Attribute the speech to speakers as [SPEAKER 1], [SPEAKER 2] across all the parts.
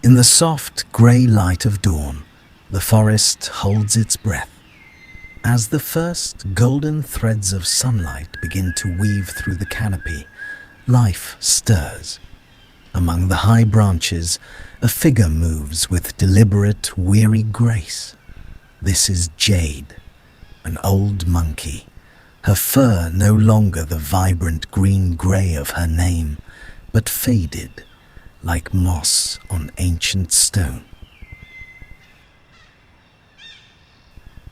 [SPEAKER 1] In the soft grey light of dawn, the forest holds its breath. As the first golden threads of sunlight begin to weave through the canopy, life stirs. Among the high branches, a figure moves with deliberate, weary grace. This is Jade, an old monkey, her fur no longer the vibrant green-grey of her name, but faded, like moss on ancient stone.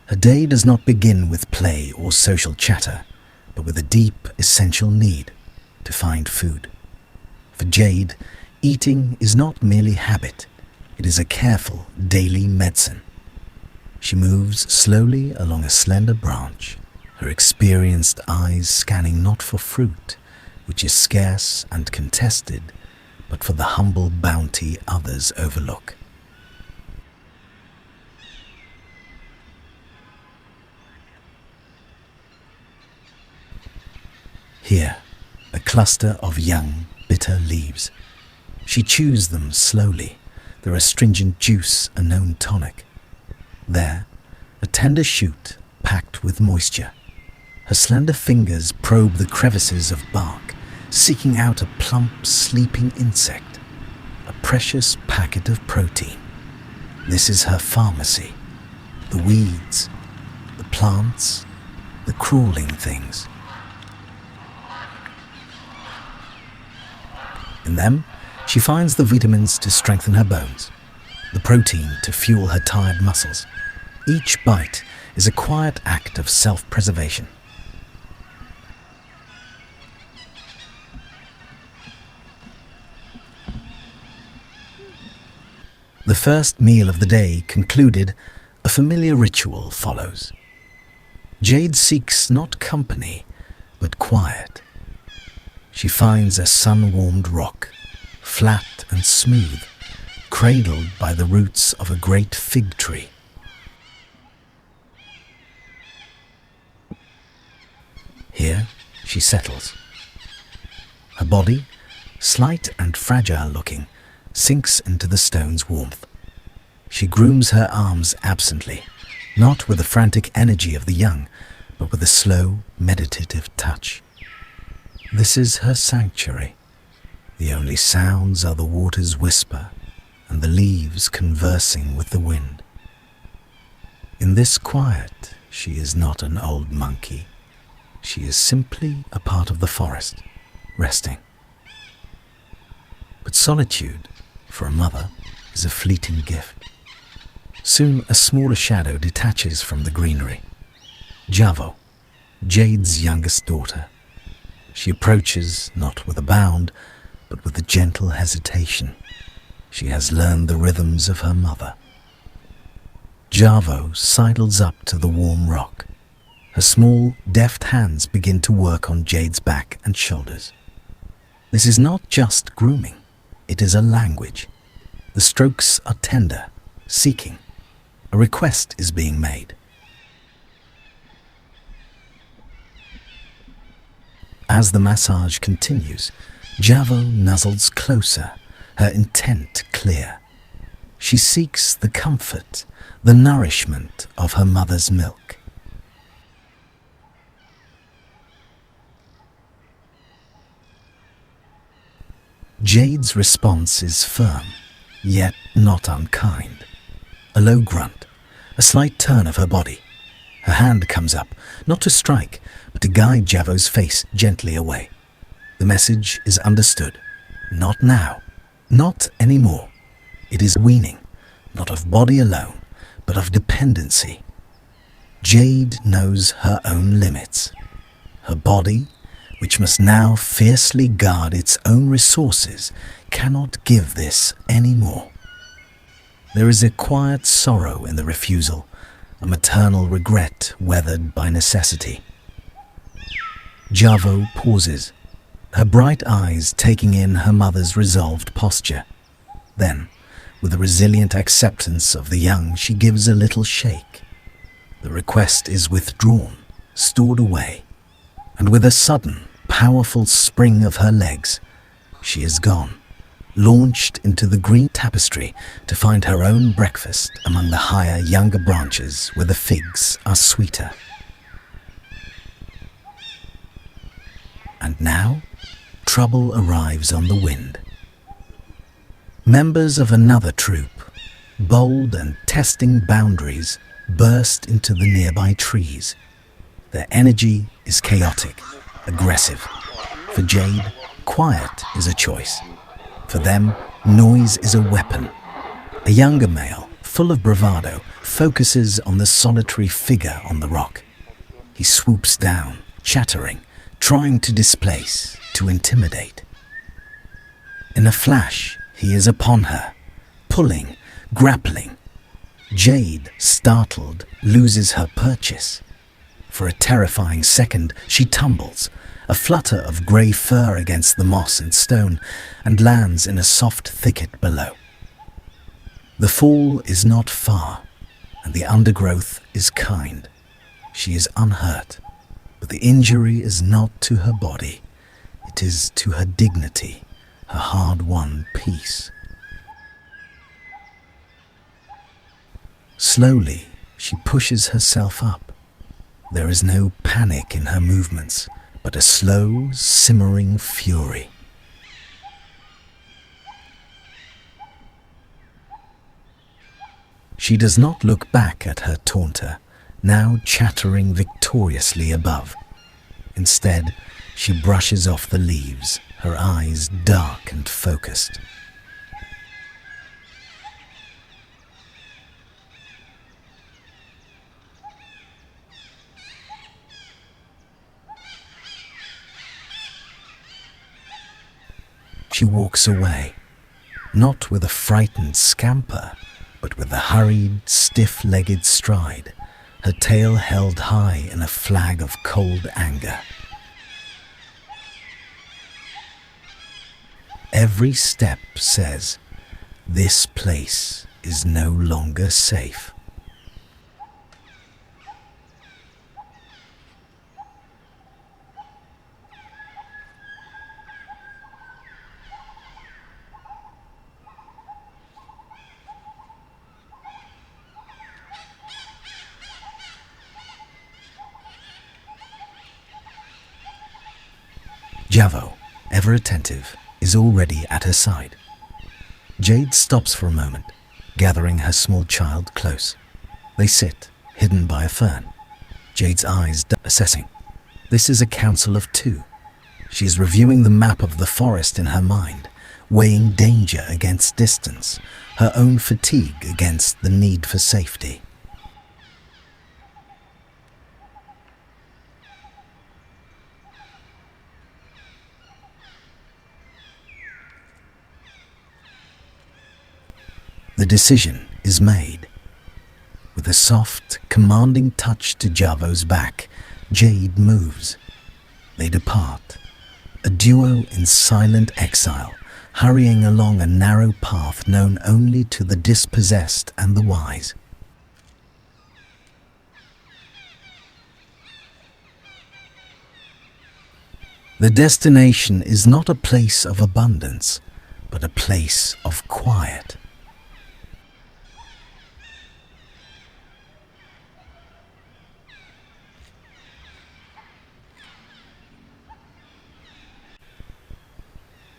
[SPEAKER 1] Her day does not begin with play or social chatter, but with a deep, essential need to find food. For Jade, eating is not merely habit, it is a careful daily medicine. She moves slowly along a slender branch, her experienced eyes scanning not for fruit, which is scarce and contested, but for the humble bounty others overlook. Here, a cluster of young, bitter leaves. She chews them slowly, their astringent juice a known tonic. There, a tender shoot packed with moisture. Her slender fingers probe the crevices of bark, seeking out a plump, sleeping insect, a precious packet of protein. This is her pharmacy. The weeds, the plants, the crawling things. In them, she finds the vitamins to strengthen her bones, the protein to fuel her tired muscles. Each bite is a quiet act of self-preservation. The first meal of the day concluded, a familiar ritual follows. Jade seeks not company, but quiet. She finds a sun-warmed rock, flat and smooth, cradled by the roots of a great fig tree. Here she settles. Her body, slight and fragile-looking, sinks into the stone's warmth. She grooms her arms absently, not with the frantic energy of the young, but with a slow, meditative touch. This is her sanctuary. The only sounds are the water's whisper and the leaves conversing with the wind. In this quiet, she is not an old monkey. She is simply a part of the forest, resting. But solitude, for a mother, is a fleeting gift. Soon a smaller shadow detaches from the greenery. Javo, Jade's youngest daughter. She approaches not with a bound, but with a gentle hesitation. She has learned the rhythms of her mother. Javo sidles up to the warm rock. Her small, deft hands begin to work on Jade's back and shoulders. This is not just grooming, it is a language. The strokes are tender, seeking. A request is being made. As the massage continues, Javo nuzzles closer, her intent clear. She seeks the comfort, the nourishment of her mother's milk. Jade's response is firm, yet not unkind. A low grunt, a slight turn of her body. Her hand comes up, not to strike, but to guide Javo's face gently away. The message is understood. Not now. Not anymore. It is weaning, not of body alone, but of dependency. Jade knows her own limits. Her body, which must now fiercely guard its own resources, cannot give this anymore. There is a quiet sorrow in the refusal, a maternal regret weathered by necessity. Javo pauses, her bright eyes taking in her mother's resolved posture. Then, with a resilient acceptance of the young, she gives a little shake. The request is withdrawn, stored away, and with a sudden, powerful spring of her legs, she is gone, launched into the green tapestry to find her own breakfast among the higher, younger branches where the figs are sweeter. And now, trouble arrives on the wind. Members of another troop, bold and testing boundaries, burst into the nearby trees. Their energy is chaotic, aggressive. For Jade, quiet is a choice. For them, noise is a weapon. A younger male, full of bravado, focuses on the solitary figure on the rock. He swoops down, chattering, trying to displace, to intimidate. In a flash, he is upon her, pulling, grappling. Jade, startled, loses her purchase. For a terrifying second, she tumbles, a flutter of grey fur against the moss and stone, and lands in a soft thicket below. The fall is not far, and the undergrowth is kind. She is unhurt, but the injury is not to her body. It is to her dignity, her hard-won peace. Slowly, she pushes herself up. There is no panic in her movements, but a slow, simmering fury. She does not look back at her taunter, now chattering victoriously above. Instead, she brushes off the leaves, her eyes dark and focused. She walks away, not with a frightened scamper, but with a hurried, stiff-legged stride, her tail held high in a flag of cold anger. Every step says, "This place is no longer safe." Javo, ever attentive, is already at her side. Jade stops for a moment, gathering her small child close. They sit, hidden by a fern. Jade's eyes assessing. This is a council of two. She is reviewing the map of the forest in her mind, weighing danger against distance, her own fatigue against the need for safety. The decision is made. With a soft, commanding touch to Javo's back, Jade moves. They depart, a duo in silent exile, hurrying along a narrow path known only to the dispossessed and the wise. The destination is not a place of abundance, but a place of quiet.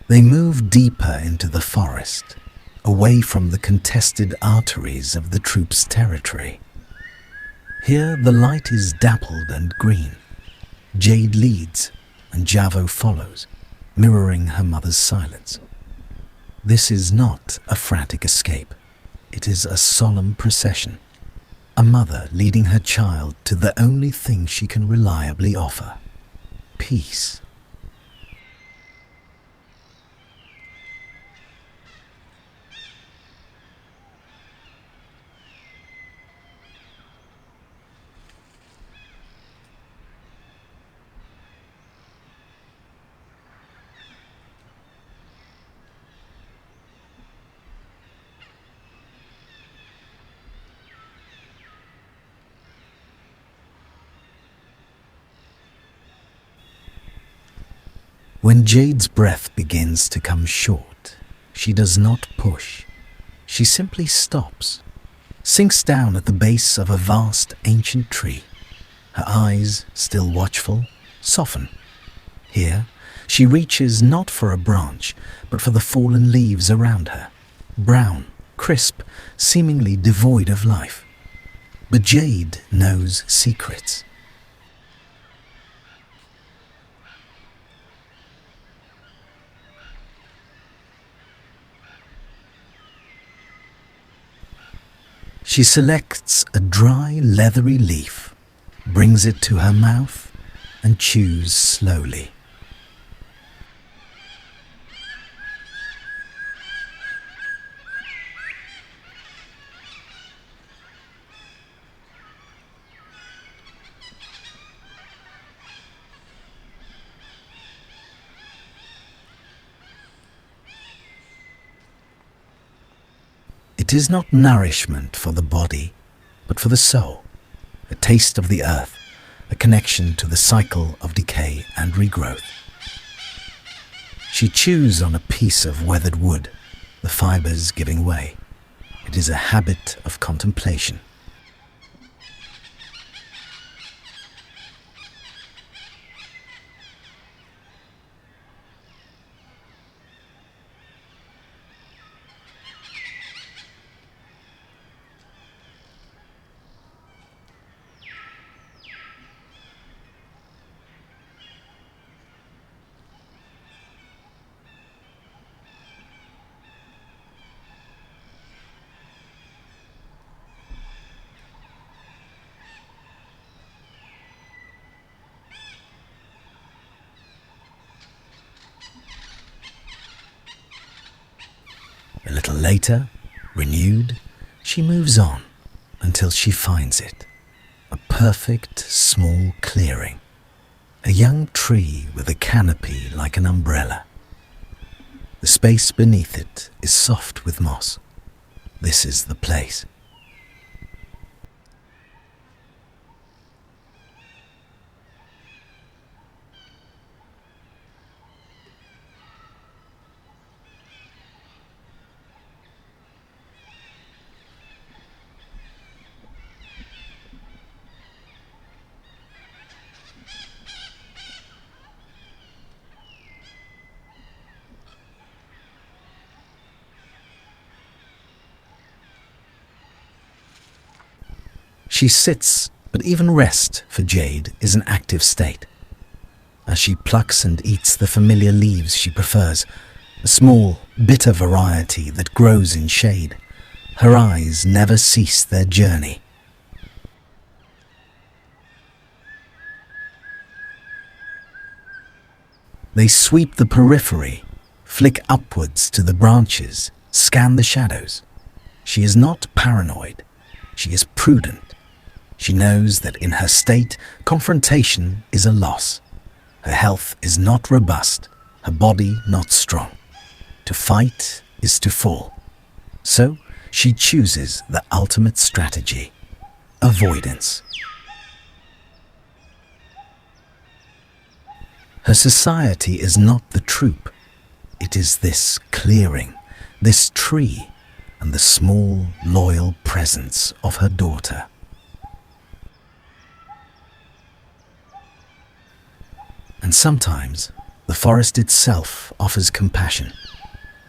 [SPEAKER 1] They move deeper into the forest, away from the contested arteries of the troop's territory. Here the light is dappled and green. Jade leads, and Javo follows, mirroring her mother's silence. This is not a frantic escape. It is a solemn procession. A mother leading her child to the only thing she can reliably offer: peace. When Jade's breath begins to come short, she does not push. She simply stops, sinks down at the base of a vast ancient tree. Her eyes, still watchful, soften. Here, she reaches not for a branch, but for the fallen leaves around her, brown, crisp, seemingly devoid of life. But Jade knows secrets. She selects a dry, leathery leaf, brings it to her mouth, and chews slowly. It is not nourishment for the body, but for the soul, a taste of the earth, a connection to the cycle of decay and regrowth. She chews on a piece of weathered wood, the fibers giving way. It is a habit of contemplation. A little later, renewed, she moves on until she finds it. A perfect small clearing. A young tree with a canopy like an umbrella. The space beneath it is soft with moss. This is the place. She sits, but even rest for Jade is an active state. As she plucks and eats the familiar leaves she prefers, a small, bitter variety that grows in shade, her eyes never cease their journey. They sweep the periphery, flick upwards to the branches, scan the shadows. She is not paranoid. She is prudent. She knows that in her state, confrontation is a loss. Her health is not robust, her body not strong. To fight is to fall. So she chooses the ultimate strategy: avoidance. Her society is not the troop. It is this clearing, this tree, and the small, loyal presence of her daughter. And sometimes the forest itself offers compassion.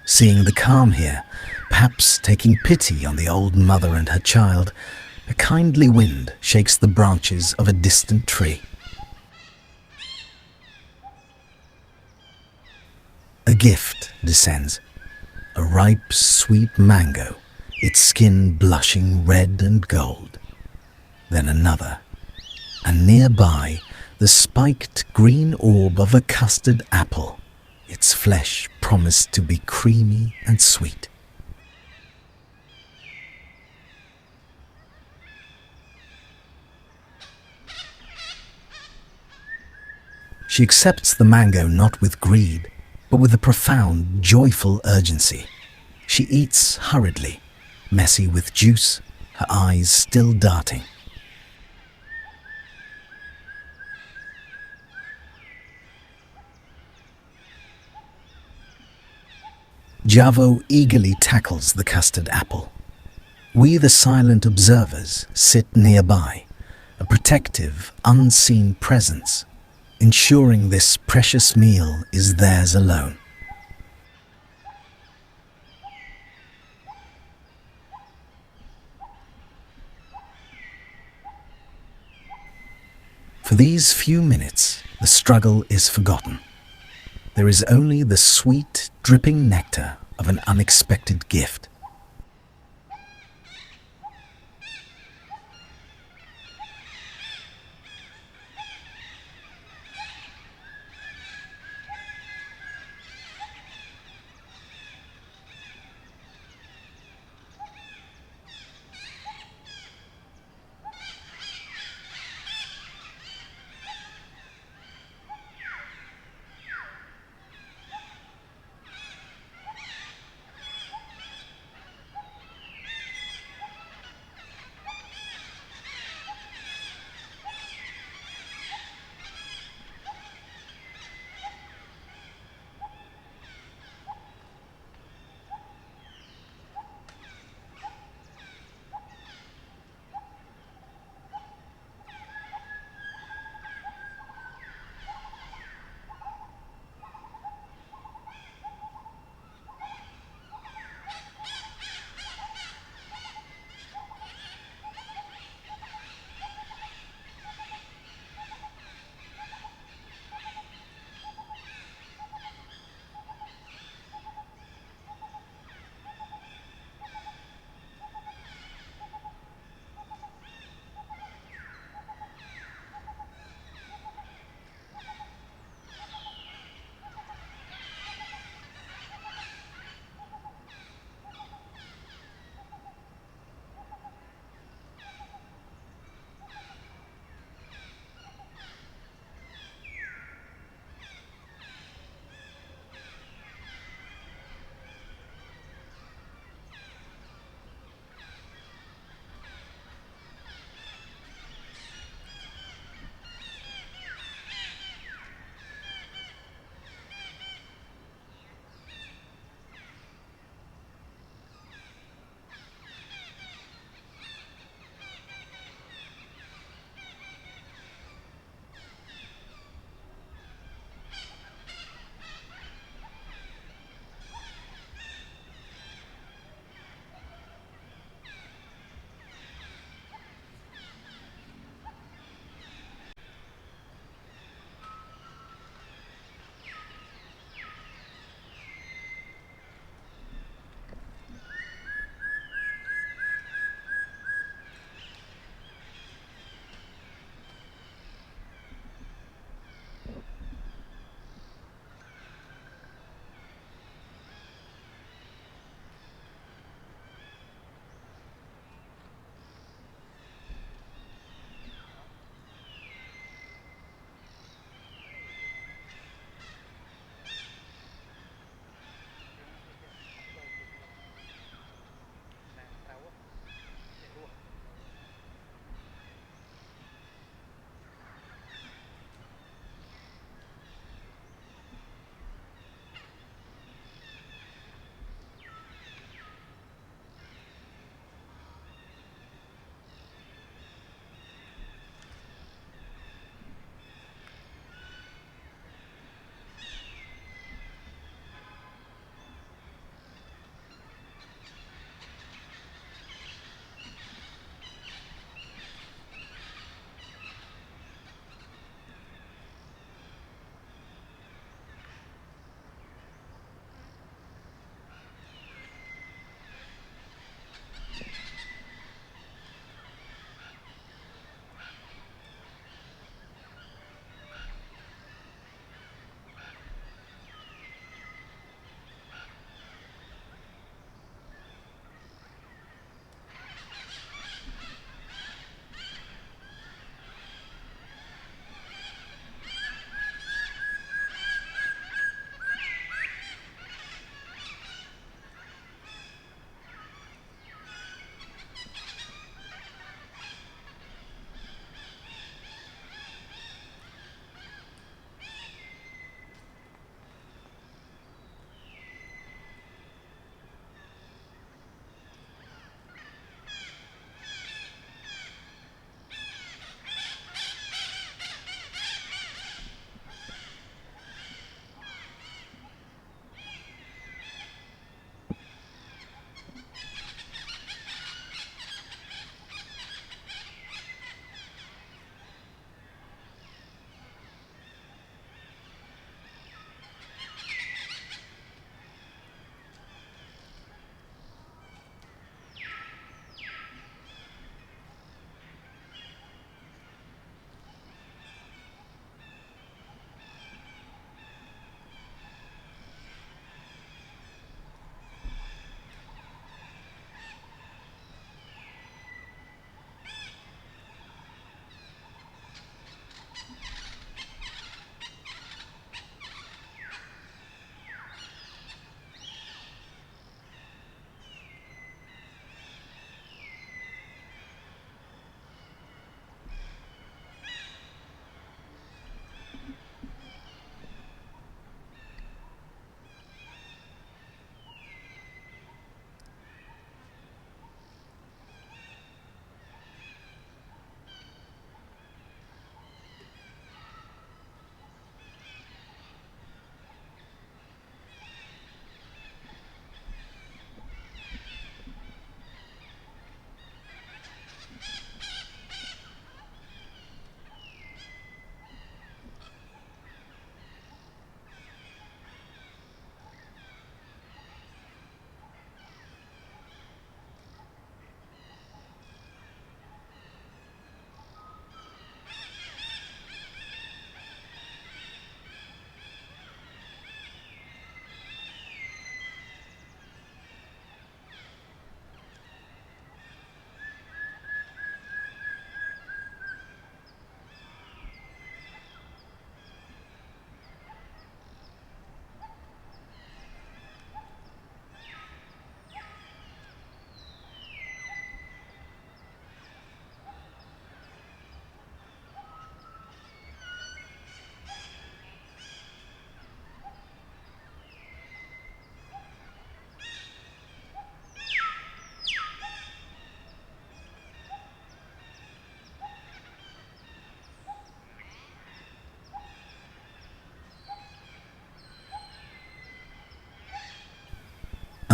[SPEAKER 1] Seeing the calm here, perhaps taking pity on the old mother and her child, a kindly wind shakes the branches of a distant tree. A gift descends, a ripe, sweet mango, its skin blushing red and gold. Then another, and nearby the spiked green orb of a custard apple, its flesh promised to be creamy and sweet. She accepts the mango not with greed, but with a profound, joyful urgency. She eats hurriedly, messy with juice, her eyes still darting. Javo eagerly tackles the custard apple. We, the silent observers, sit nearby, a protective, unseen presence, ensuring this precious meal is theirs alone. For these few minutes, the struggle is forgotten. There is only the sweet, dripping nectar of an unexpected gift.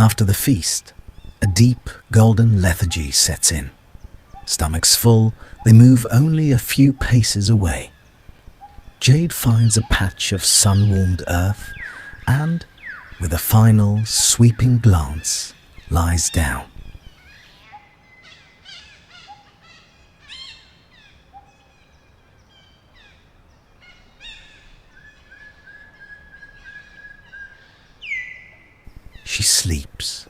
[SPEAKER 1] After the feast, a deep golden lethargy sets in. Stomachs full, they move only a few paces away. Jade finds a patch of sun-warmed earth and, with a final sweeping glance, lies down. She sleeps,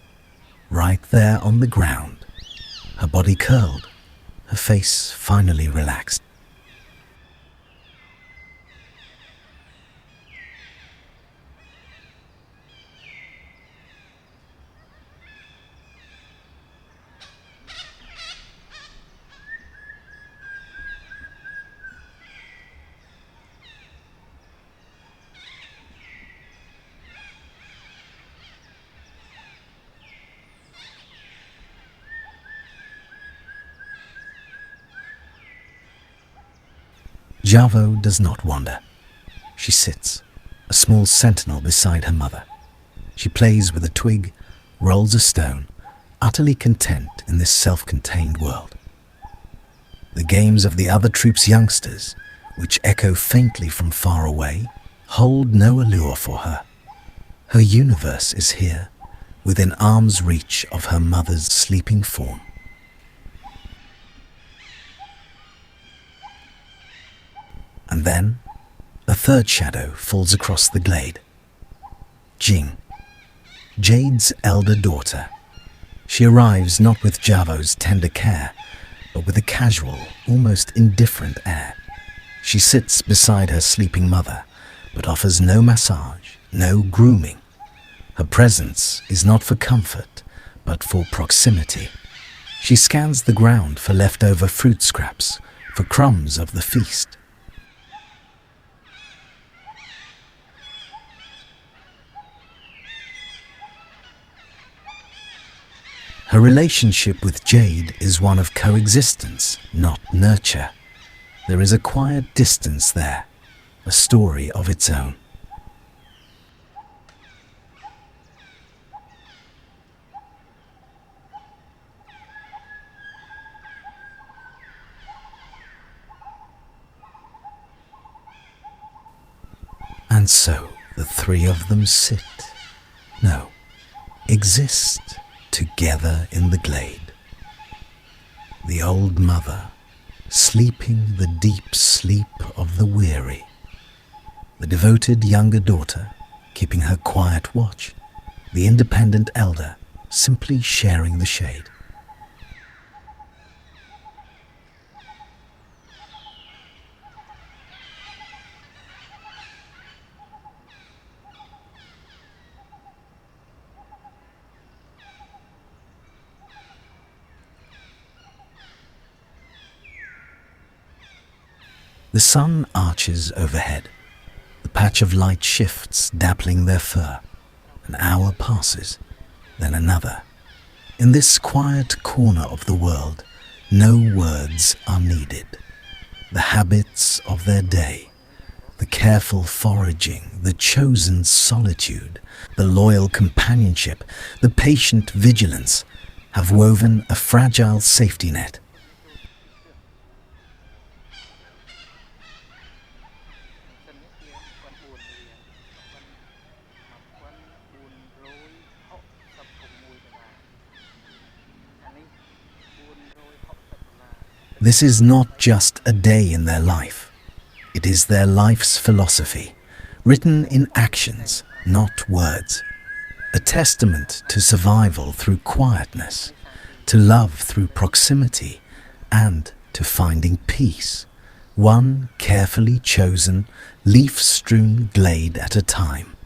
[SPEAKER 1] right there on the ground, her body curled, her face finally relaxed. Javo does not wander. She sits, a small sentinel beside her mother. She plays with a twig, rolls a stone, utterly content in this self-contained world. The games of the other troop's youngsters, which echo faintly from far away, hold no allure for her. Her universe is here, within arm's reach of her mother's sleeping form. And then, a third shadow falls across the glade. Jing, Jade's elder daughter. She arrives not with Javo's tender care, but with a casual, almost indifferent air. She sits beside her sleeping mother, but offers no massage, no grooming. Her presence is not for comfort, but for proximity. She scans the ground for leftover fruit scraps, for crumbs of the feast. Her relationship with Jade is one of coexistence, not nurture. There is a quiet distance there, a story of its own. And so the three of them sit, no, exist together in the glade. The old mother, sleeping the deep sleep of the weary. The devoted younger daughter, keeping her quiet watch. The independent elder, simply sharing the shade. The sun arches overhead. The patch of light shifts, dappling their fur. An hour passes, then another. In this quiet corner of the world, no words are needed. The habits of their day, the careful foraging, the chosen solitude, the loyal companionship, the patient vigilance, have woven a fragile safety net. This is not just a day in their life. It is their life's philosophy, written in actions, not words. A testament to survival through quietness, to love through proximity, and to finding peace, one carefully chosen, leaf-strewn glade at a time.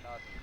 [SPEAKER 2] 到底